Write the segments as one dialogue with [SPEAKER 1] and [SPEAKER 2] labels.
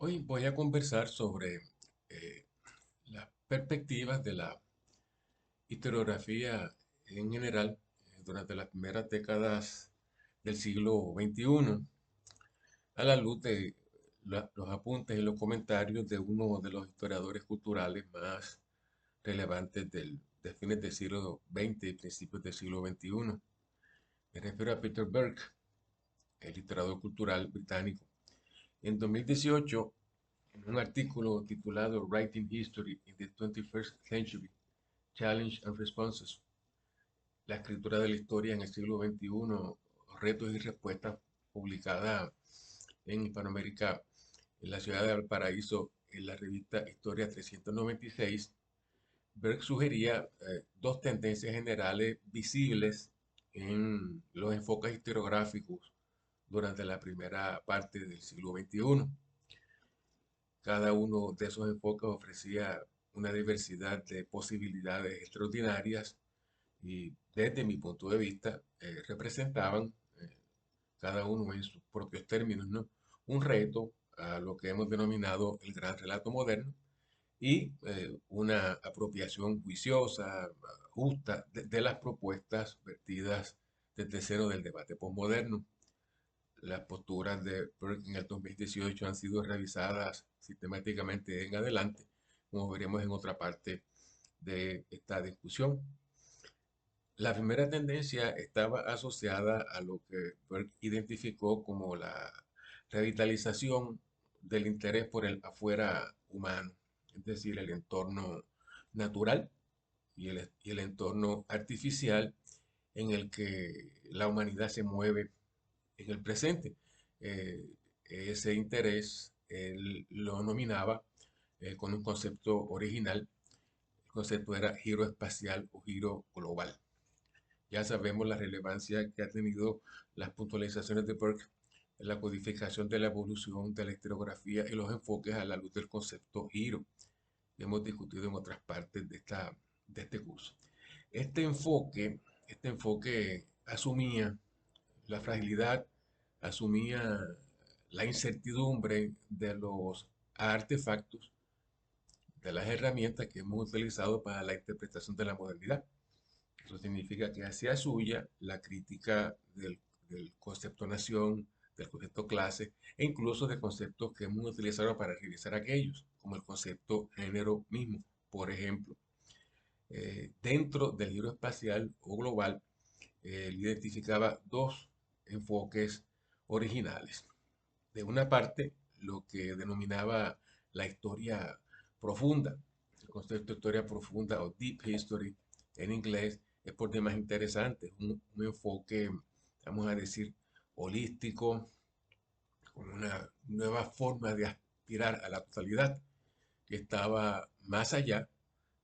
[SPEAKER 1] Hoy voy a conversar sobre eh, las perspectivas de la historiografía en general durante las primeras décadas del siglo XXI, a la luz de los apuntes y los comentarios de uno de los historiadores culturales más relevantes de fines del siglo XX y principios del siglo XXI. Me refiero a Peter Burke, el historiador cultural británico. En 2018, en un artículo titulado Writing History in the 21st Century, Challenge and Responses, la escritura de la historia en el siglo XXI, retos y respuestas, publicada en Hispanoamérica, en la ciudad de Valparaíso, en la revista Historia 396, Berg sugería dos tendencias generales visibles en los enfoques historiográficos durante la primera parte del siglo XXI. Cada uno de esos enfoques ofrecía una diversidad de posibilidades extraordinarias y desde mi punto de vista representaban, cada uno en sus propios términos, ¿no? Un reto a lo que hemos denominado el gran relato moderno y una apropiación juiciosa, justa, de las propuestas vertidas desde cero del debate posmoderno. Las posturas de Burke en el 2018 han sido revisadas sistemáticamente en adelante, como veremos en otra parte de esta discusión. La primera tendencia estaba asociada a lo que Burke identificó como la revitalización del interés por el afuera humano, es decir, el entorno natural y el entorno artificial en el que la humanidad se mueve en el presente. Eh, Ese interés él lo nominaba con un concepto original. El concepto era giro espacial o giro global. Ya sabemos la relevancia que ha tenido las puntualizaciones de Burke en la codificación de la evolución de la historiografía y los enfoques a la luz del concepto giro, que hemos discutido en otras partes de este curso. Este enfoque, este enfoque asumía la fragilidad, asumía la incertidumbre de los artefactos, de las herramientas que hemos utilizado para la interpretación de la modernidad. Eso significa que hacía suya la crítica del concepto nación, del concepto clase e incluso de conceptos que hemos utilizado para revisar aquellos, como el concepto género mismo. Por ejemplo, dentro del libro espacial o global, él identificaba dos enfoques originales. De una parte, lo que denominaba la historia profunda. El concepto de historia profunda o deep history en inglés es por demás interesante. Es un enfoque, vamos a decir, holístico, con una nueva forma de aspirar a la totalidad que estaba más allá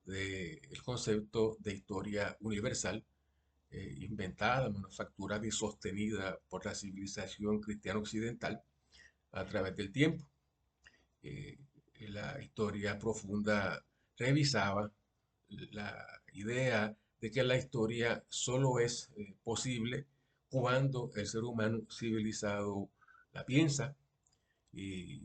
[SPEAKER 1] del concepto de historia universal, inventada, manufacturada y sostenida por la civilización cristiana occidental a través del tiempo. Eh, la historia profunda revisaba la idea de que la historia solo es posible cuando el ser humano civilizado la piensa y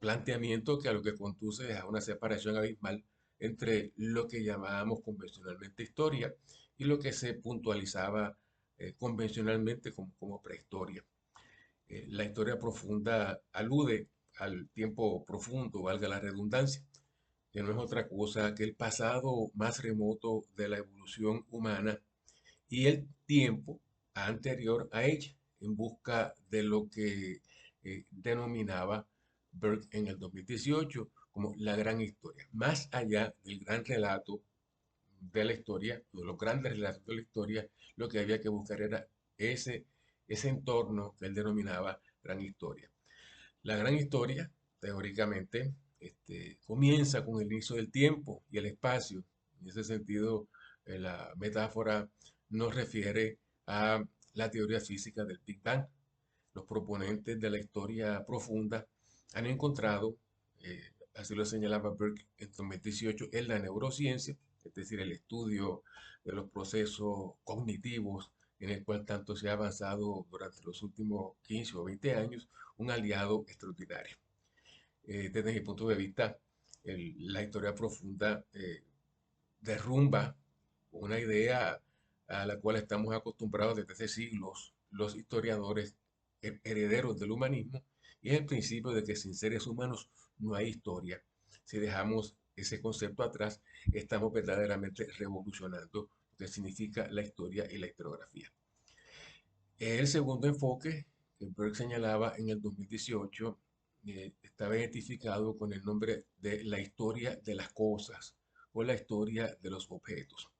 [SPEAKER 1] planteamiento que a lo que conduce es a una separación abismal entre lo que llamábamos convencionalmente historia y lo que se puntualizaba convencionalmente como prehistoria. La historia profunda alude al tiempo profundo, valga la redundancia, que no es otra cosa que el pasado más remoto de la evolución humana y el tiempo anterior a ella, en busca de lo que denominaba Burke en el 2018 como la gran historia. Más allá del gran relato de la historia, de los grandes relatos de la historia, lo que había que buscar era ese, ese entorno que él denominaba gran historia. La gran historia, teóricamente, comienza con el inicio del tiempo y el espacio. En ese sentido, la metáfora nos refiere a la teoría física del Big Bang. Los proponentes de la historia profunda han encontrado, así lo señalaba Burke en 2018, en la neurociencia, es decir, el estudio de los procesos cognitivos en el cual tanto se ha avanzado durante los últimos 15 o 20 años, un aliado extraordinario. Desde mi punto de vista, la historia profunda derrumba una idea a la cual estamos acostumbrados desde hace siglos los historiadores herederos del humanismo, y es el principio de que sin seres humanos no hay historia. Si dejamos ese concepto atrás, estamos verdaderamente revolucionando lo que significa la historia y la historiografía. El segundo enfoque que Burke señalaba en el 2018 estaba identificado con el nombre de la historia de las cosas o la historia de los objetos.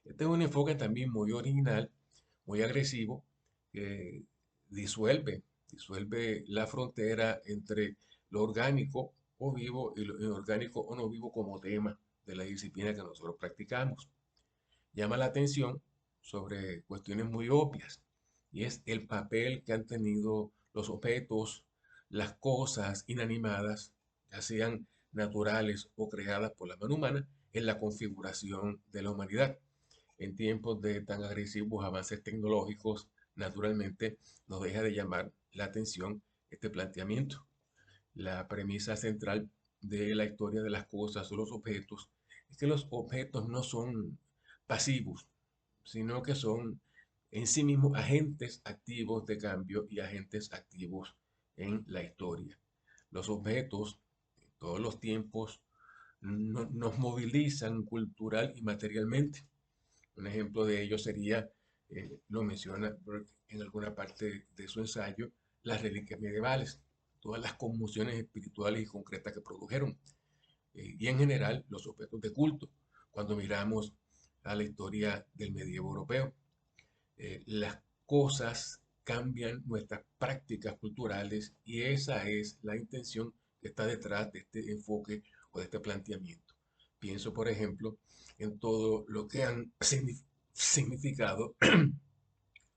[SPEAKER 1] Este es un enfoque también muy original, muy agresivo, que disuelve la frontera entre lo orgánico o vivo y lo inorgánico o no vivo como tema de la disciplina que nosotros practicamos. Llama la atención sobre cuestiones muy obvias, y es el papel que han tenido los objetos, las cosas inanimadas, ya sean naturales o creadas por la mano humana, en la configuración de la humanidad. En tiempos de tan agresivos avances tecnológicos, naturalmente nos deja de llamar la atención este planteamiento. La premisa central de la historia de las cosas o los objetos es que los objetos no son pasivos, sino que son en sí mismos agentes activos de cambio y agentes activos en la historia. Los objetos, en todos los tiempos, nos movilizan cultural y materialmente. Un ejemplo de ello sería, lo menciona Burke en alguna parte de su ensayo, las reliquias medievales, todas las conmociones espirituales y concretas que produjeron, y en general los objetos de culto. Cuando miramos a la historia del medievo europeo, las cosas cambian nuestras prácticas culturales, y esa es la intención que está detrás de este enfoque o de este planteamiento. Pienso, por ejemplo, en todo lo que han significado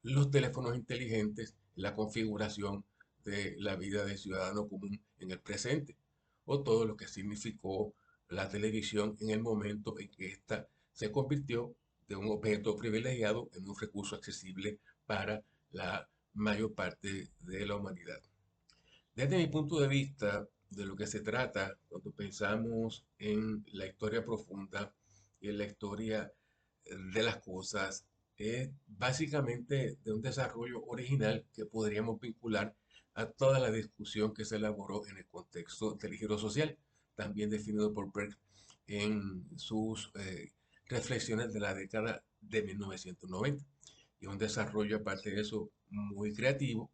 [SPEAKER 1] los teléfonos inteligentes, la configuración de la vida del ciudadano común en el presente, o todo lo que significó la televisión en el momento en que ésta se convirtió de un objeto privilegiado en un recurso accesible para la mayor parte de la humanidad. Desde mi punto de vista, de lo que se trata cuando pensamos en la historia profunda y en la historia de las cosas, es básicamente de un desarrollo original que podríamos vincular a toda la discusión que se elaboró en el contexto del giro social, también definido por Burke en sus reflexiones de la década de 1990. Y un desarrollo, aparte de eso, muy creativo,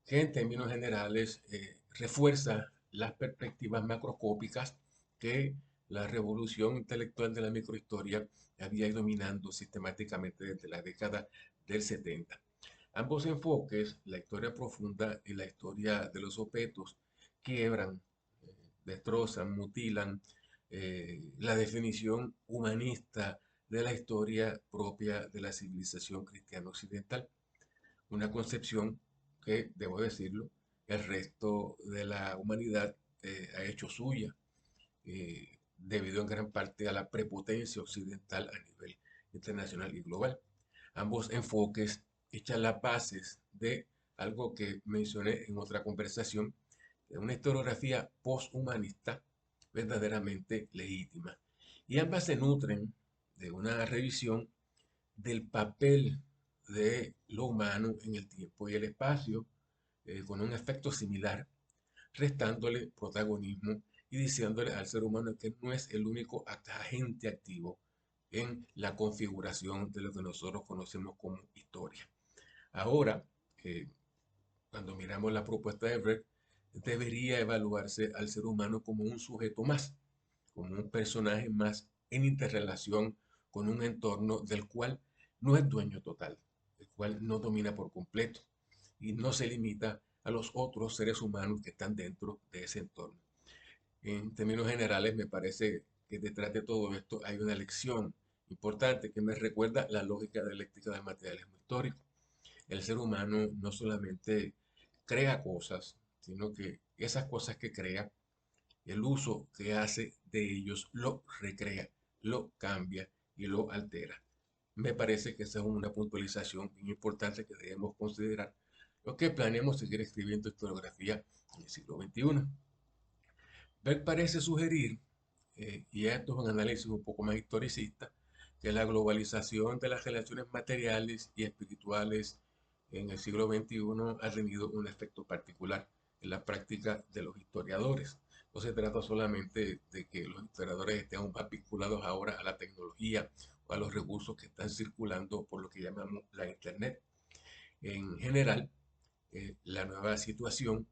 [SPEAKER 1] que en términos generales refuerza las perspectivas macroscópicas que la revolución intelectual de la microhistoria había ido minando sistemáticamente desde la década del 70. Ambos enfoques, la historia profunda y la historia de los objetos, quiebran, destrozan, mutilan la definición humanista de la historia propia de la civilización cristiana occidental. Una concepción que, debo decirlo, el resto de la humanidad ha hecho suya, debido en gran parte a la prepotencia occidental a nivel internacional y global. Ambos enfoques echan las bases de algo que mencioné en otra conversación, de una historiografía posthumanista verdaderamente legítima. Y ambas se nutren de una revisión del papel de lo humano en el tiempo y el espacio, con un efecto similar, restándole protagonismo y diciéndole al ser humano que no es el único agente activo en la configuración de lo que nosotros conocemos como historia. Ahora, eh, cuando miramos la propuesta de Brecht, debería evaluarse al ser humano como un sujeto más, como un personaje más en interrelación con un entorno del cual no es dueño total, el cual no domina por completo y no se limita a los otros seres humanos que están dentro de ese entorno. En términos generales, me parece que detrás de todo esto hay una lección importante que me recuerda la lógica dialéctica del materialismo histórico. El ser humano no solamente crea cosas, sino que esas cosas que crea, el uso que hace de ellos lo recrea, lo cambia y lo altera. Me parece que esa es una puntualización muy importante que debemos considerar los que planeamos seguir escribiendo historiografía en el siglo XXI. Beck parece sugerir, y esto es un análisis un poco más historicista, que la globalización de las relaciones materiales y espirituales en el siglo XXI ha tenido un efecto particular en la práctica de los historiadores. No se trata solamente de que los historiadores estén aún más vinculados ahora a la tecnología o a los recursos que están circulando por lo que llamamos la Internet. En general, la nueva situación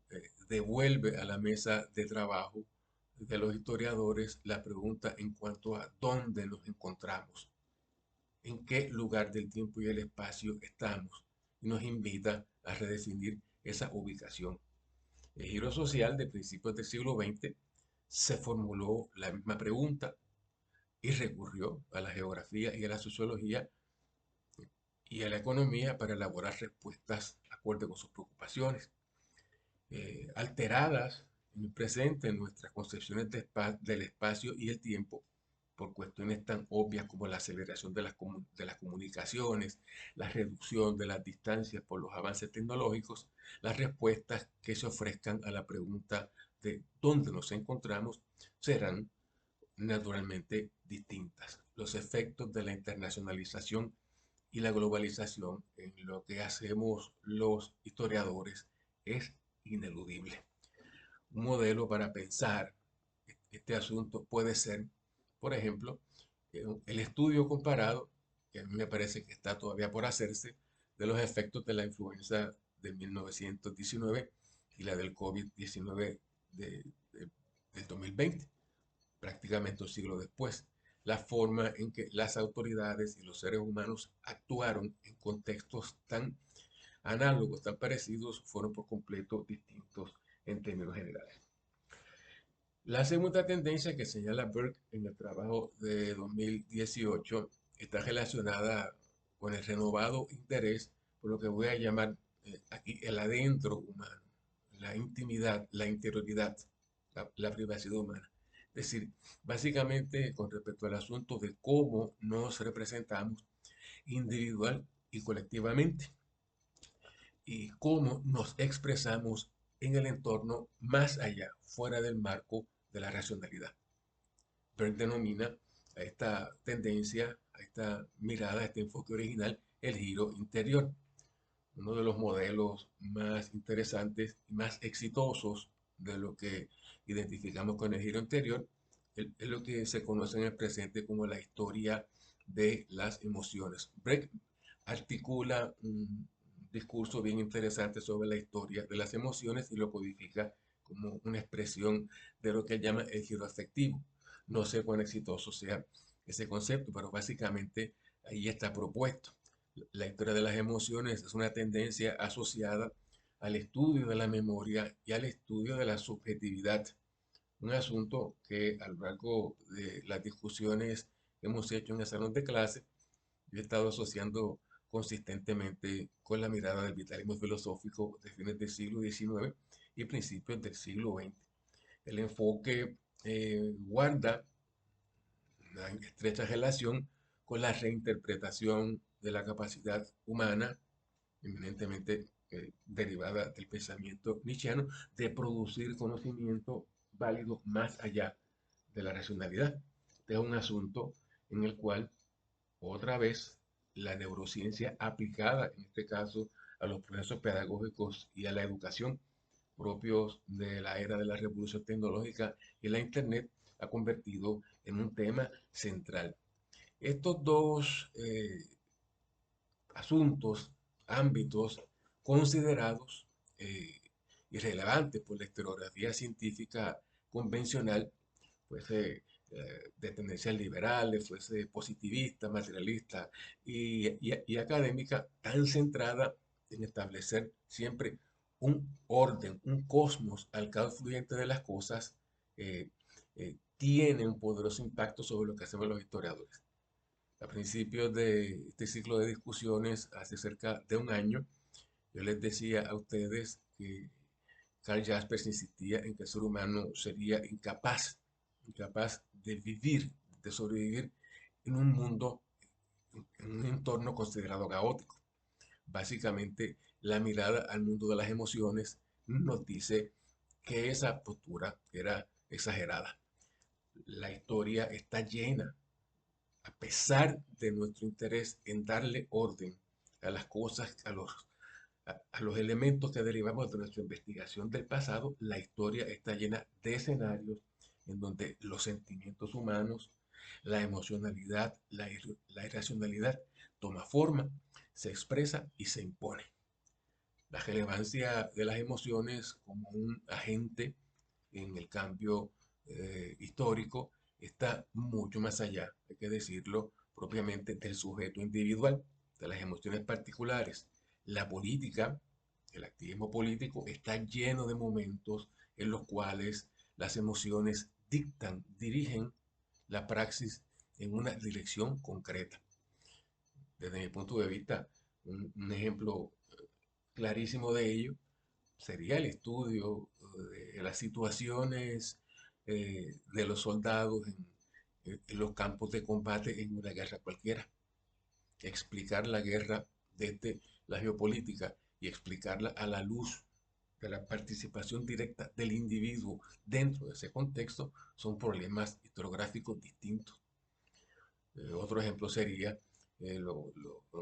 [SPEAKER 1] devuelve a la mesa de trabajo de los historiadores la pregunta en cuanto a dónde nos encontramos, en qué lugar del tiempo y el espacio estamos, y nos invita a redefinir esa ubicación. El giro social de principios del siglo XX se formuló la misma pregunta y recurrió a la geografía y a la sociología y a la economía para elaborar respuestas acorde con sus preocupaciones. Alteradas en el presente en nuestras concepciones del espacio y el tiempo por cuestiones tan obvias como la aceleración de las comunicaciones, la reducción de las distancias por los avances tecnológicos, las respuestas que se ofrezcan a la pregunta de dónde nos encontramos serán naturalmente distintas. Los efectos de la internacionalización y la globalización en lo que hacemos los historiadores es ineludible. Un modelo para pensar este asunto puede ser, por ejemplo, el estudio comparado, que a mí me parece que está todavía por hacerse, de los efectos de la influenza de 1919 y la del COVID-19 del 2020, prácticamente un siglo después. La forma en que las autoridades y los seres humanos actuaron en contextos tan análogos, tan parecidos, fueron por completo distintos en términos generales. La segunda tendencia que señala Burke en el trabajo de 2018 está relacionada con el renovado interés por lo que voy a llamar aquí el adentro humano, la intimidad, la interioridad, la privacidad humana. Es decir, básicamente con respecto al asunto de cómo nos representamos individual y colectivamente y cómo nos expresamos en el entorno más allá, fuera del marco de la racionalidad. Burke denomina a esta tendencia, a esta mirada, a este enfoque original, el giro interior. Uno de los modelos más interesantes y más exitosos de lo que identificamos con el giro interior es lo que se conoce en el presente como la historia de las emociones. Brecht articula un discurso bien interesante sobre la historia de las emociones y lo codifica como una expresión de lo que él llama el giro afectivo. No sé cuán exitoso sea ese concepto, pero básicamente ahí está propuesto. La historia de las emociones es una tendencia asociada al estudio de la memoria y al estudio de la subjetividad. Un asunto que a lo largo de las discusiones que hemos hecho en el salón de clase, yo he estado asociando consistentemente con la mirada del vitalismo filosófico de fines del siglo XIX y principios del siglo XX. El enfoque guarda una estrecha relación con la reinterpretación de la capacidad humana, eminentemente derivada del pensamiento nietzscheano, de producir conocimiento válido más allá de la racionalidad. Este es un asunto en el cual, otra vez, la neurociencia aplicada, en este caso, a los procesos pedagógicos y a la educación propios de la era de la revolución tecnológica y la Internet, ha convertido en un tema central. Estos dos asuntos, ámbitos considerados eh, irrelevantes por la historiografía científica convencional, fuese de tendencias liberales, fuese positivista, materialista y académica, tan centrada en establecer siempre un orden, un cosmos al caos fluyente de las cosas, tiene un poderoso impacto sobre lo que hacemos los historiadores. A principios de este ciclo de discusiones, hace cerca de un año, yo les decía a ustedes que Karl Jaspers insistía en que el ser humano sería incapaz de vivir, de sobrevivir en un mundo, en un entorno considerado caótico. Básicamente, la mirada al mundo de las emociones nos dice que esa postura era exagerada. La historia está llena, a pesar de nuestro interés en darle orden a las cosas, a los elementos que derivamos de nuestra investigación del pasado, la historia está llena de escenarios en donde los sentimientos humanos, la emocionalidad, la irracionalidad toma forma, se expresa y se impone. La relevancia de las emociones como un agente en el cambio histórico está mucho más allá, hay que decirlo propiamente, del sujeto individual, de las emociones particulares. La política, el activismo político, está lleno de momentos en los cuales las emociones dictan, dirigen la praxis en una dirección concreta. Desde mi punto de vista, un ejemplo clarísimo de ello sería el estudio de las situaciones de los soldados en los campos de combate en una guerra cualquiera. Explicar la guerra desde la geopolítica y explicarla a la luz de la participación directa del individuo dentro de ese contexto son problemas historiográficos distintos. Otro ejemplo sería los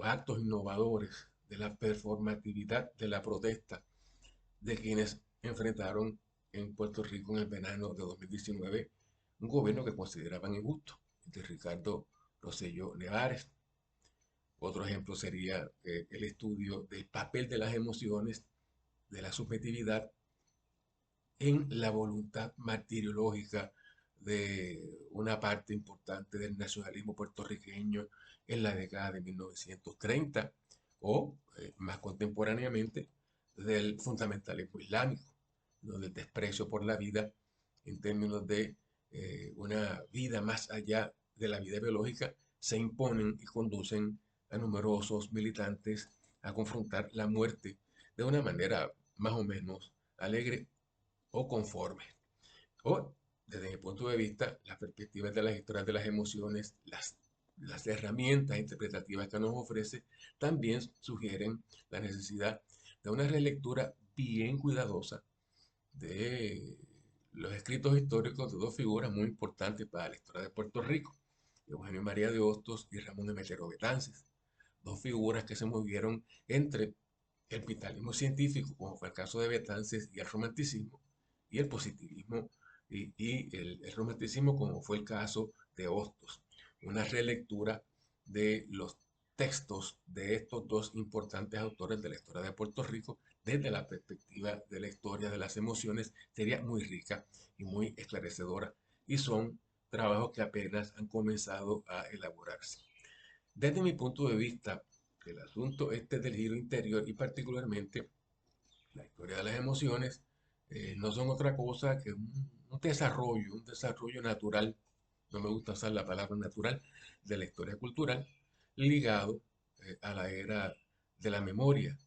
[SPEAKER 1] actos innovadores de la performatividad de la protesta de quienes enfrentaron en Puerto Rico en el verano de 2019 un gobierno que consideraban injusto, de Ricardo Rosselló Nevares. Otro ejemplo sería el estudio del papel de las emociones, de la subjetividad en la voluntad martiriológica de una parte importante del nacionalismo puertorriqueño en la década de 1930 o más contemporáneamente del fundamentalismo islámico, ¿no? Del desprecio por la vida en términos de una vida más allá de la vida biológica, se imponen y conducen a numerosos militantes a confrontar la muerte de una manera más o menos alegre o conforme. O, desde mi punto de vista, las perspectivas de las historias de las emociones, las herramientas interpretativas que nos ofrece, también sugieren la necesidad de una relectura bien cuidadosa de los escritos históricos de dos figuras muy importantes para la historia de Puerto Rico, Eugenio María de Hostos y Ramón Emeterio Betances, dos figuras que se movieron entre el vitalismo científico, como fue el caso de Betances, y el romanticismo, y el positivismo y el romanticismo, como fue el caso de Hostos. Una relectura de los textos de estos dos importantes autores de la historia de Puerto Rico desde la perspectiva de la historia de las emociones sería muy rica y muy esclarecedora, y son trabajos que apenas han comenzado a elaborarse. Desde mi punto de vista, el asunto este del giro interior y particularmente la historia de las emociones no son otra cosa que un desarrollo natural, no me gusta usar la palabra natural, de la historia cultural ligado a la era de la memoria.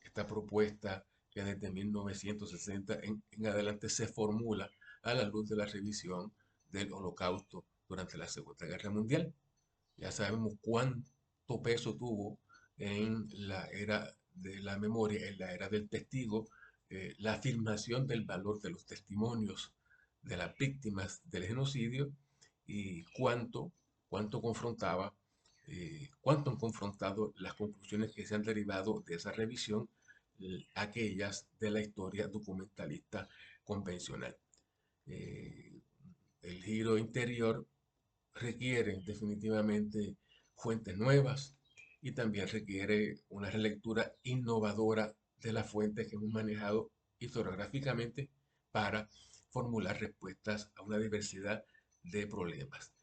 [SPEAKER 1] Esta propuesta que desde 1960 en adelante se formula a la luz de la revisión del Holocausto durante la Segunda Guerra Mundial. Ya sabemos cuánto peso tuvo en la era de la memoria, en la era del testigo, la afirmación del valor de los testimonios de las víctimas del genocidio y cuánto confrontaba, cuánto han confrontado las conclusiones que se han derivado de esa revisión, aquellas de la historia documentalista convencional. Eh, el giro interior requiere definitivamente fuentes nuevas y también requiere una relectura innovadora de las fuentes que hemos manejado historiográficamente para formular respuestas a una diversidad de problemas.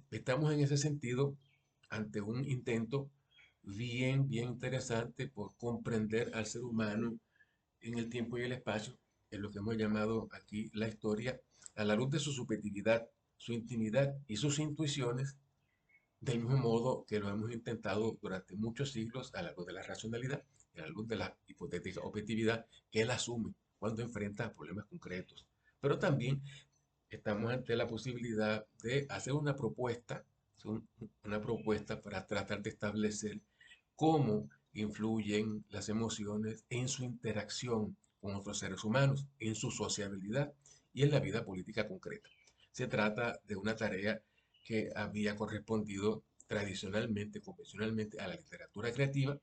[SPEAKER 1] Estamos en ese sentido ante un intento bien interesante por comprender al ser humano en el tiempo y el espacio, en lo que hemos llamado aquí la historia, a la luz de su subjetividad, su intimidad y sus intuiciones, del mismo modo que lo hemos intentado durante muchos siglos a la luz de la racionalidad y a la luz de la hipotética objetividad que él asume cuando enfrenta problemas concretos. Pero también estamos ante la posibilidad de hacer una propuesta para tratar de establecer cómo influyen las emociones en su interacción con otros seres humanos, en su sociabilidad y en la vida política concreta. Se trata de una tarea que había correspondido tradicionalmente, convencionalmente, a la literatura creativa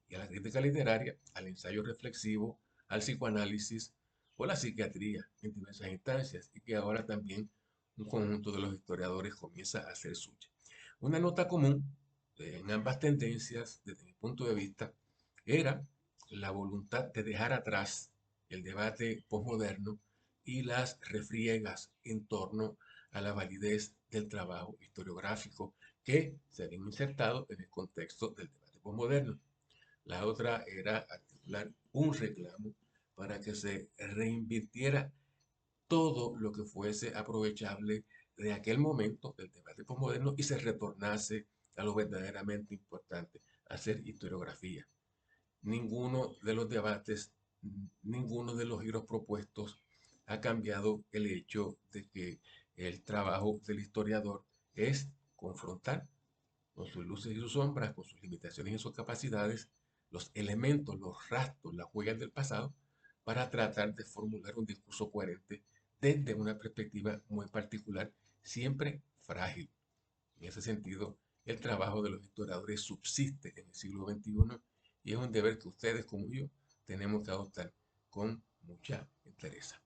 [SPEAKER 1] y a la crítica literaria, al ensayo reflexivo, al psicoanálisis o la psiquiatría en diversas instancias, y que ahora también un conjunto de los historiadores comienza a hacer suya. Una nota común en ambas tendencias, desde mi punto de vista, era la voluntad de dejar atrás el debate posmoderno y las refriegas en torno a la validez del trabajo historiográfico que se habían insertado en el contexto del debate posmoderno. La otra era articular un reclamo para que se reinvirtiera todo lo que fuese aprovechable de aquel momento del debate posmoderno y se retornase a lo verdaderamente importante, hacer historiografía. Ninguno de los debates, ninguno de los giros propuestos ha cambiado el hecho de que el trabajo del historiador es confrontar con sus luces y sus sombras, con sus limitaciones y sus capacidades, los elementos, los rastros, las huellas del pasado, para tratar de formular un discurso coherente desde una perspectiva muy particular, siempre frágil. En ese sentido, el trabajo de los historiadores subsiste en el siglo XXI y es un deber que ustedes como yo tenemos que adoptar con mucha entereza.